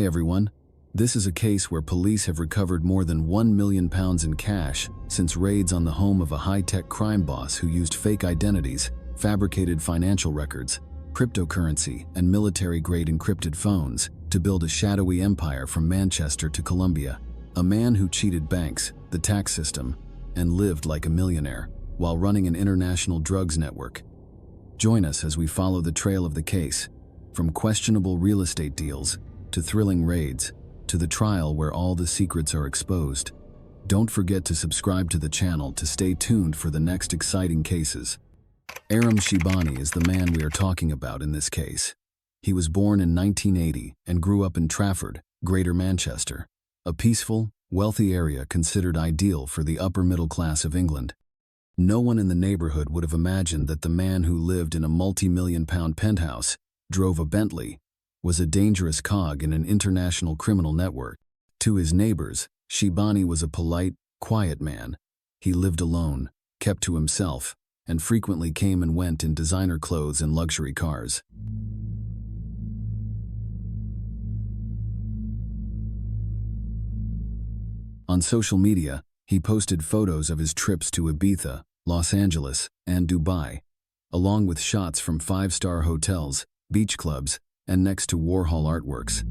Hi everyone. This is a case where police have recovered more than £1 million in cash since raids on the home of a high-tech crime boss who used fake identities, fabricated financial records, cryptocurrency, and military-grade encrypted phones to build a shadowy empire from Manchester to Colombia. A man who cheated banks, the tax system, and lived like a millionaire while running an international drugs network. Join us as we follow the trail of the case, from questionable real estate deals to thrilling raids, to the trial where all the secrets are exposed. Don't forget to subscribe to the channel to stay tuned for the next exciting cases. Aram Sheibani is the man we are talking about in this case. He was born in 1980 and grew up in Trafford, Greater Manchester, a peaceful, wealthy area considered ideal for the upper middle class of England. No one in the neighborhood would have imagined that the man who lived in a multi-million-pound penthouse, drove a Bentley, was a dangerous cog in an international criminal network. To his neighbors, Sheibani was a polite, quiet man. He lived alone, kept to himself, and frequently came and went in designer clothes and luxury cars. On social media, he posted photos of his trips to Ibiza, Los Angeles, and Dubai, along with shots from five-star hotels, beach clubs, and next to Warhol artworks.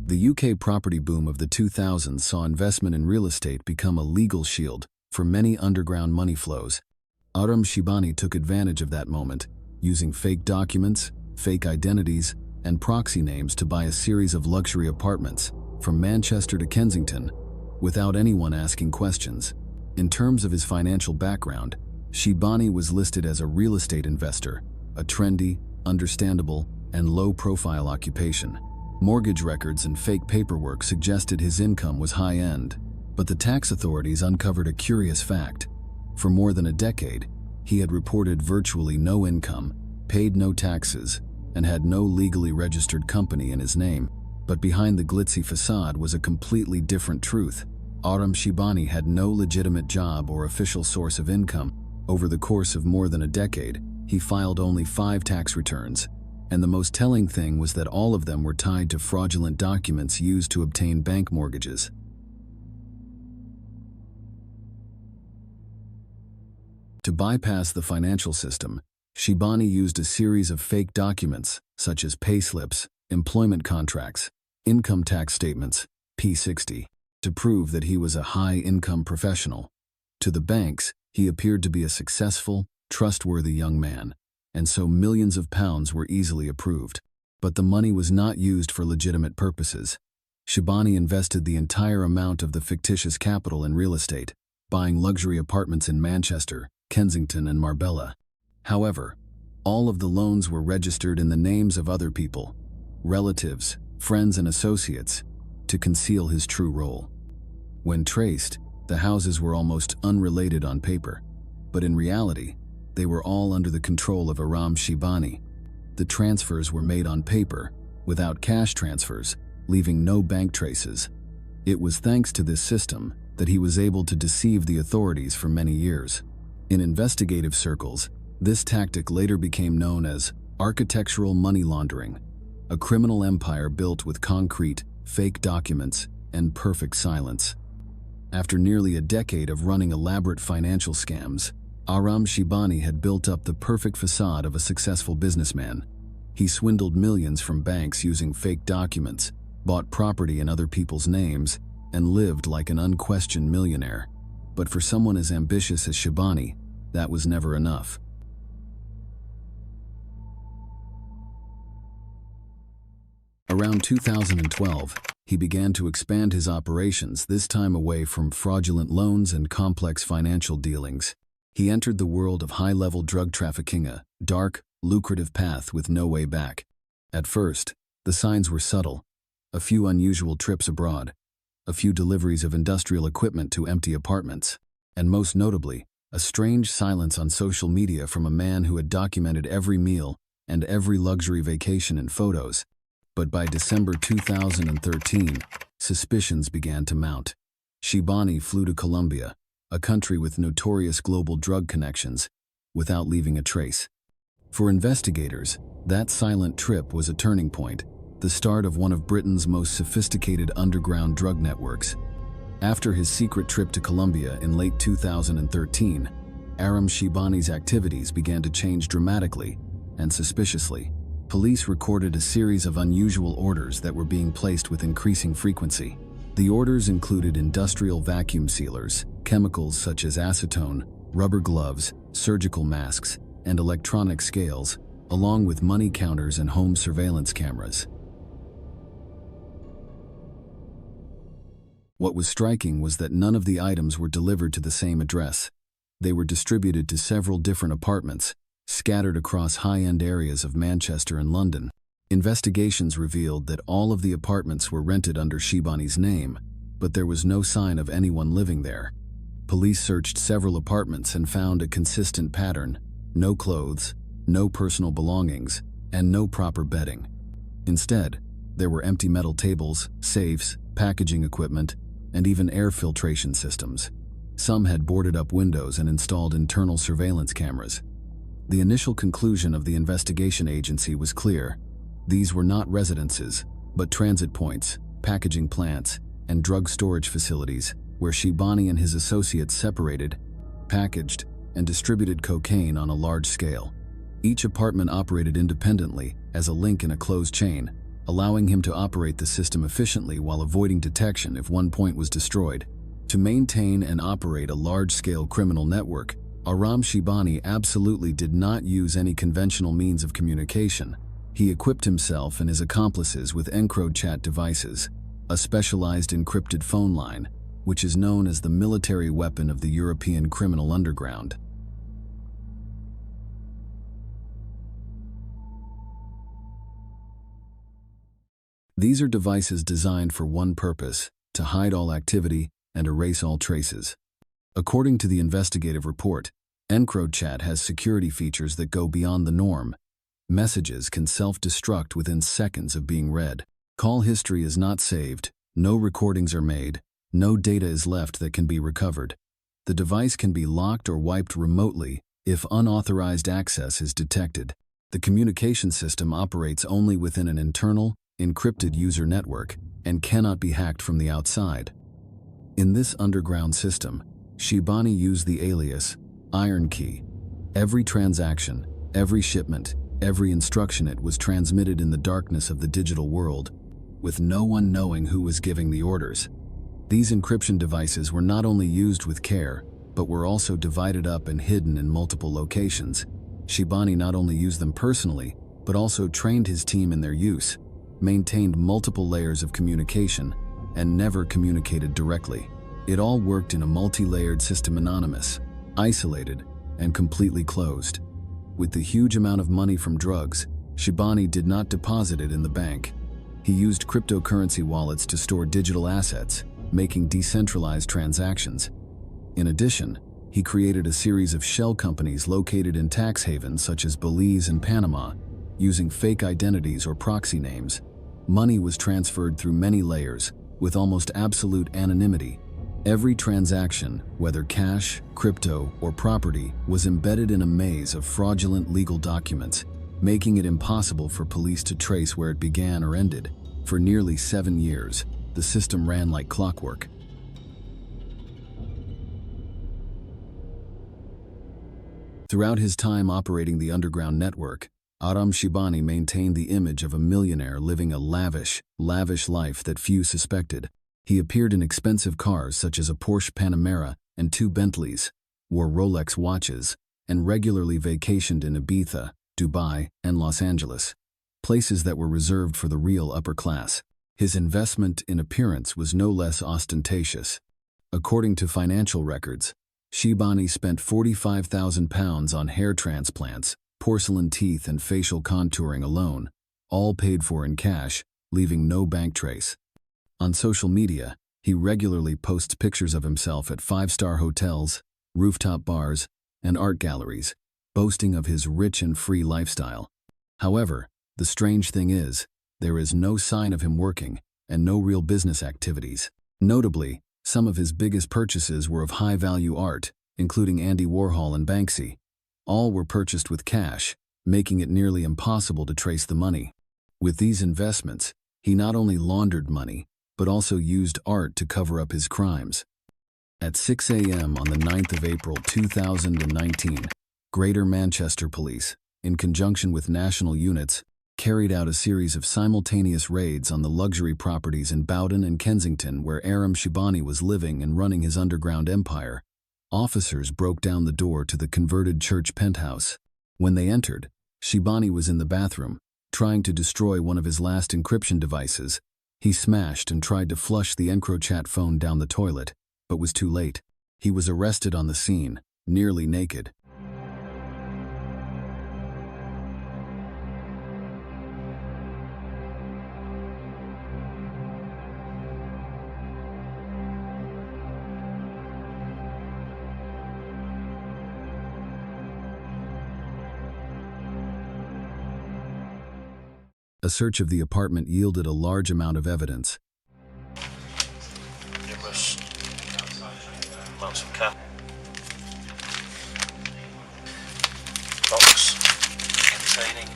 The UK property boom of the 2000s saw investment in real estate become a legal shield for many underground money flows. Aram Sheibani took advantage of that moment, using fake documents, fake identities, and proxy names to buy a series of luxury apartments from Manchester to Kensington without anyone asking questions. In terms of his financial background, Sheibani was listed as a real estate investor, a trendy, understandable, and low-profile occupation. Mortgage records and fake paperwork suggested his income was high-end, but the tax authorities uncovered a curious fact. For more than a decade, he had reported virtually no income, paid no taxes, and had no legally registered company in his name. But behind the glitzy facade was a completely different truth. Aram Sheibani had no legitimate job or official source of income. Over the course of more than a decade, he filed only 5 tax returns, and the most telling thing was that all of them were tied to fraudulent documents used to obtain bank mortgages. To bypass the financial system, Sheibani used a series of fake documents, such as payslips, employment contracts, income tax statements, P60, to prove that he was a high-income professional. To the banks, he appeared to be a successful, trustworthy young man, and so millions of pounds were easily approved. But the money was not used for legitimate purposes. Sheibani invested the entire amount of the fictitious capital in real estate, buying luxury apartments in Manchester, Kensington, and Marbella. However, all of the loans were registered in the names of other people, relatives, friends, and associates, to conceal his true role. When traced, the houses were almost unrelated on paper, but in reality, they were all under the control of Aram Sheibani. The transfers were made on paper, without cash transfers, leaving no bank traces. It was thanks to this system that he was able to deceive the authorities for many years. In investigative circles, this tactic later became known as architectural money laundering, a criminal empire built with concrete, fake documents, and perfect silence. After nearly a decade of running elaborate financial scams, Aram Sheibani had built up the perfect facade of a successful businessman. He swindled millions from banks using fake documents, bought property in other people's names, and lived like an unquestioned millionaire. But for someone as ambitious as Sheibani, that was never enough. Around 2012, he began to expand his operations, this time away from fraudulent loans and complex financial dealings. He entered the world of high-level drug trafficking, a dark, lucrative path with no way back. At first, the signs were subtle: a few unusual trips abroad, a few deliveries of industrial equipment to empty apartments, and most notably, a strange silence on social media from a man who had documented every meal and every luxury vacation in photos. But by December 2013, suspicions began to mount. Sheibani flew to Colombia, a country with notorious global drug connections, without leaving a trace. For investigators, that silent trip was a turning point, the start of one of Britain's most sophisticated underground drug networks. After his secret trip to Colombia in late 2013, Aram Sheibani's activities began to change dramatically and suspiciously. Police recorded a series of unusual orders that were being placed with increasing frequency. The orders included industrial vacuum sealers, chemicals such as acetone, rubber gloves, surgical masks, and electronic scales, along with money counters and home surveillance cameras. What was striking was that none of the items were delivered to the same address. They were distributed to several different apartments, scattered across high-end areas of Manchester and London. Investigations revealed that all of the apartments were rented under Sheibani's name, but there was no sign of anyone living there. Police searched several apartments and found a consistent pattern: no clothes, no personal belongings, and no proper bedding. Instead, there were empty metal tables, safes, packaging equipment, and even air filtration systems. Some had boarded up windows and installed internal surveillance cameras. The initial conclusion of the investigation agency was clear. These were not residences, but transit points, packaging plants, and drug storage facilities where Sheibani and his associates separated, packaged, and distributed cocaine on a large scale. Each apartment operated independently as a link in a closed chain, allowing him to operate the system efficiently while avoiding detection if one point was destroyed. To maintain and operate a large-scale criminal network, Aram Sheibani absolutely did not use any conventional means of communication. He equipped himself and his accomplices with encrypted devices, a specialized encrypted phone line, which is known as the military weapon of the European criminal underground. These are devices designed for one purpose: to hide all activity and erase all traces. According to the investigative report, encrypted has security features that go beyond the norm. Messages can self-destruct within seconds of being read. Call history is not saved, no recordings are made, no data is left that can be recovered. The device can be locked or wiped remotely if unauthorized access is detected. The communication system operates only within an internal, encrypted user network and cannot be hacked from the outside. In this underground system, Sheibani used the alias Iron Key. Every transaction, every shipment, every instruction it was transmitted in the darkness of the digital world, with no one knowing who was giving the orders. These encryption devices were not only used with care, but were also divided up and hidden in multiple locations. Sheibani not only used them personally, but also trained his team in their use, maintained multiple layers of communication, and never communicated directly. It all worked in a multi-layered system, anonymous, isolated, and completely closed. With the huge amount of money from drugs, Sheibani did not deposit it in the bank. He used cryptocurrency wallets to store digital assets, making decentralized transactions. In addition, he created a series of shell companies located in tax havens such as Belize and Panama, using fake identities or proxy names. Money was transferred through many layers, with almost absolute anonymity. Every transaction, whether cash, crypto, or property, was embedded in a maze of fraudulent legal documents, making it impossible for police to trace where it began or ended. For nearly 7 years, the system ran like clockwork. Throughout his time operating the underground network, Aram Sheibani maintained the image of a millionaire living a lavish life that few suspected. He appeared in expensive cars such as a Porsche Panamera and 2 Bentleys, wore Rolex watches, and regularly vacationed in Ibiza, Dubai, and Los Angeles, places that were reserved for the real upper class. His investment in appearance was no less ostentatious. According to financial records, Sheibani spent £45,000 on hair transplants, porcelain teeth, and facial contouring alone, all paid for in cash, leaving no bank trace. On social media, he regularly posts pictures of himself at 5-star hotels, rooftop bars, and art galleries, boasting of his rich and free lifestyle. However, the strange thing is, there is no sign of him working, and no real business activities. Notably, some of his biggest purchases were of high-value art, including Andy Warhol and Banksy. All were purchased with cash, making it nearly impossible to trace the money. With these investments, he not only laundered money, but also used art to cover up his crimes. At 6 a.m. on the 9th of April 2019, Greater Manchester Police, in conjunction with national units, carried out a series of simultaneous raids on the luxury properties in Bowden and Kensington where Aram Sheibani was living and running his underground empire. Officers broke down the door to the converted church penthouse. When they entered, Sheibani was in the bathroom, trying to destroy one of his last encryption devices. He smashed and tried to flush the encrypted phone down the toilet, but was too late. He was arrested on the scene, nearly naked. A search of the apartment yielded a large amount of evidence. Numerous amounts of cash. Box containing.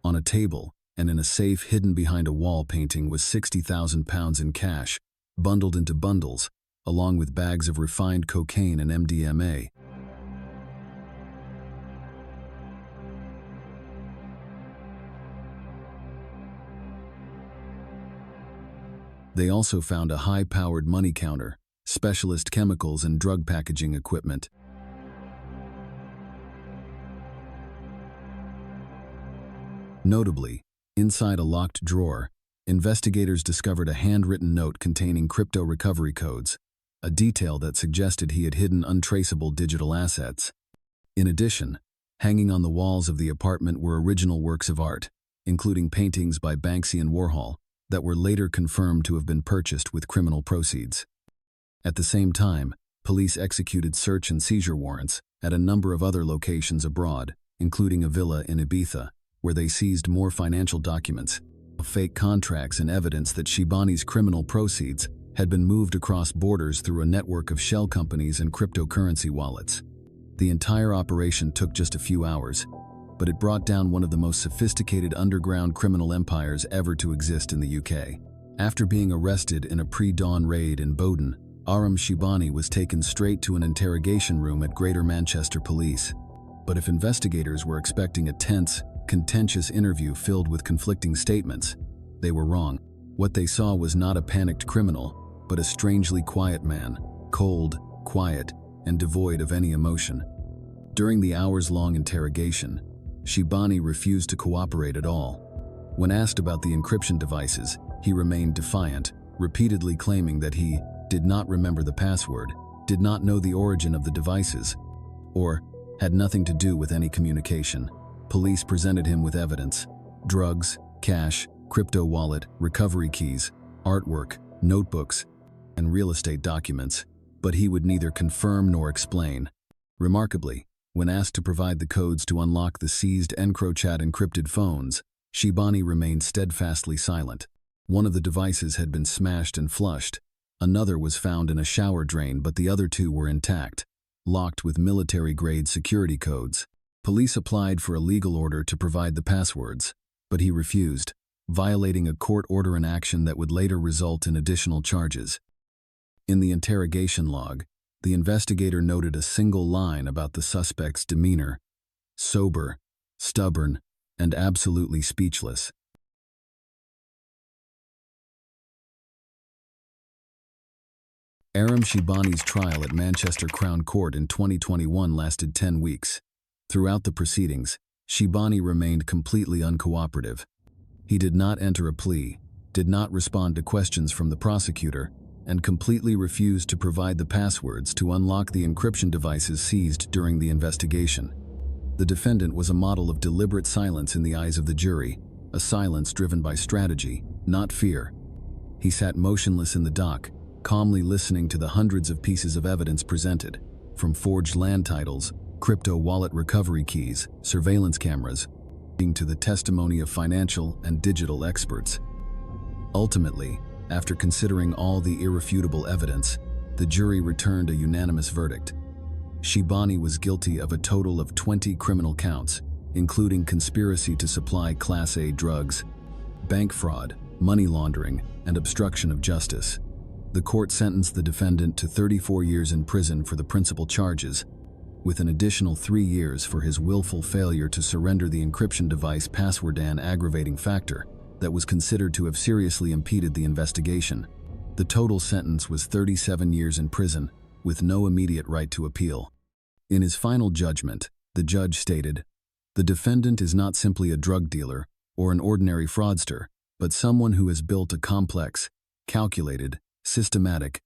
On a table and in a safe hidden behind a wall painting was £60,000 in cash, bundled into bundles, along with bags of refined cocaine and MDMA. They also found a high-powered money counter, specialist chemicals and drug packaging equipment. Notably, inside a locked drawer, investigators discovered a handwritten note containing crypto recovery codes, a detail that suggested he had hidden untraceable digital assets. In addition, hanging on the walls of the apartment were original works of art, including paintings by Banksy and Warhol, that were later confirmed to have been purchased with criminal proceeds. At the same time, police executed search and seizure warrants at a number of other locations abroad, including a villa in Ibiza, where they seized more financial documents, fake contracts and evidence that Sheibani's criminal proceeds had been moved across borders through a network of shell companies and cryptocurrency wallets. The entire operation took just a few hours, but it brought down one of the most sophisticated underground criminal empires ever to exist in the UK. After being arrested in a pre-dawn raid in Bowden, Aram Sheibani was taken straight to an interrogation room at Greater Manchester Police. But if investigators were expecting a tense, contentious interview filled with conflicting statements, they were wrong. What they saw was not a panicked criminal, but a strangely quiet man, cold, quiet, and devoid of any emotion. During the hours-long interrogation, Sheibani refused to cooperate at all. When asked about the encryption devices, he remained defiant, repeatedly claiming that he did not remember the password, did not know the origin of the devices, or had nothing to do with any communication. Police presented him with evidence: drugs, cash, crypto wallet, recovery keys, artwork, notebooks, and real estate documents, but he would neither confirm nor explain. Remarkably, when asked to provide the codes to unlock the seized EncroChat encrypted phones, Sheibani remained steadfastly silent. One of the devices had been smashed and flushed. Another was found in a shower drain, but the other two were intact, locked with military-grade security codes. Police applied for a legal order to provide the passwords, but he refused, violating a court order in action that would later result in additional charges. In the interrogation log, the investigator noted a single line about the suspect's demeanor: sober, stubborn, and absolutely speechless. Aram Sheibani's trial at Manchester Crown Court in 2021 lasted 10 weeks. Throughout the proceedings, Sheibani remained completely uncooperative. He did not enter a plea, did not respond to questions from the prosecutor, and completely refused to provide the passwords to unlock the encryption devices seized during the investigation. The defendant was a model of deliberate silence in the eyes of the jury, a silence driven by strategy, not fear. He sat motionless in the dock, calmly listening to the hundreds of pieces of evidence presented, from forged land titles, crypto wallet recovery keys, surveillance cameras, to the testimony of financial and digital experts. Ultimately, after considering all the irrefutable evidence, the jury returned a unanimous verdict. Sheibani was guilty of a total of 20 criminal counts, including conspiracy to supply Class A drugs, bank fraud, money laundering, and obstruction of justice. The court sentenced the defendant to 34 years in prison for the principal charges, with an additional 3 years for his willful failure to surrender the encryption device password, an aggravating factor that was considered to have seriously impeded the investigation. The total sentence was 37 years in prison, with no immediate right to appeal. In his final judgment, the judge stated, "The defendant is not simply a drug dealer or an ordinary fraudster, but someone who has built a complex, calculated, systematic,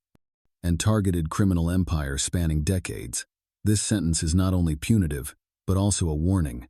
and targeted criminal empire spanning decades. This sentence is not only punitive, but also a warning."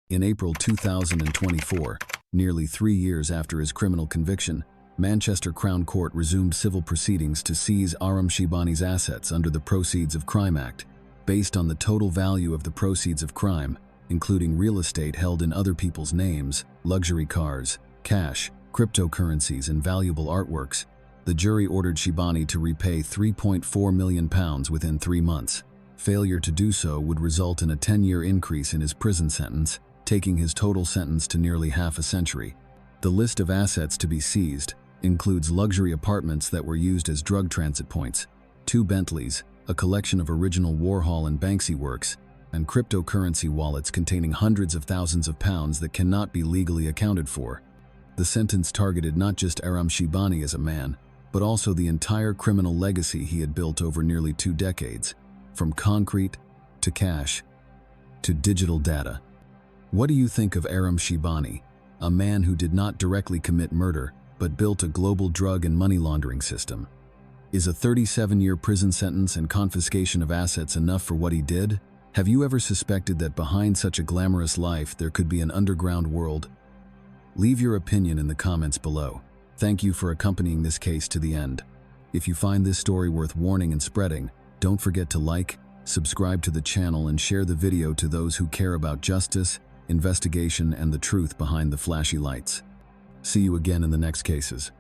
In April 2024, nearly 3 years after his criminal conviction, Manchester Crown Court resumed civil proceedings to seize Aram Sheibani's assets under the Proceeds of Crime Act, based on the total value of the proceeds of crime, including real estate held in other people's names, luxury cars, cash, cryptocurrencies, and valuable artworks. The jury ordered Sheibani to repay £3.4 million within 3 months. Failure to do so would result in a 10-year increase in his prison sentence, taking his total sentence to nearly half a century. The list of assets to be seized includes luxury apartments that were used as drug transit points, 2 Bentleys, a collection of original Warhol and Banksy works, and cryptocurrency wallets containing hundreds of thousands of pounds that cannot be legally accounted for. The sentence targeted not just Aram Sheibani as a man, but also the entire criminal legacy he had built over nearly 2 decades, from concrete to cash to digital data. What do you think of Aram Sheibani, a man who did not directly commit murder, but built a global drug and money laundering system? Is a 37-year prison sentence and confiscation of assets enough for what he did? Have you ever suspected that behind such a glamorous life there could be an underground world? Leave your opinion in the comments below. Thank you for accompanying this case to the end. If you find this story worth warning and spreading, don't forget to like, subscribe to the channel, and share the video to those who care about justice, investigation, and the truth behind the flashy lights. See you again in the next cases.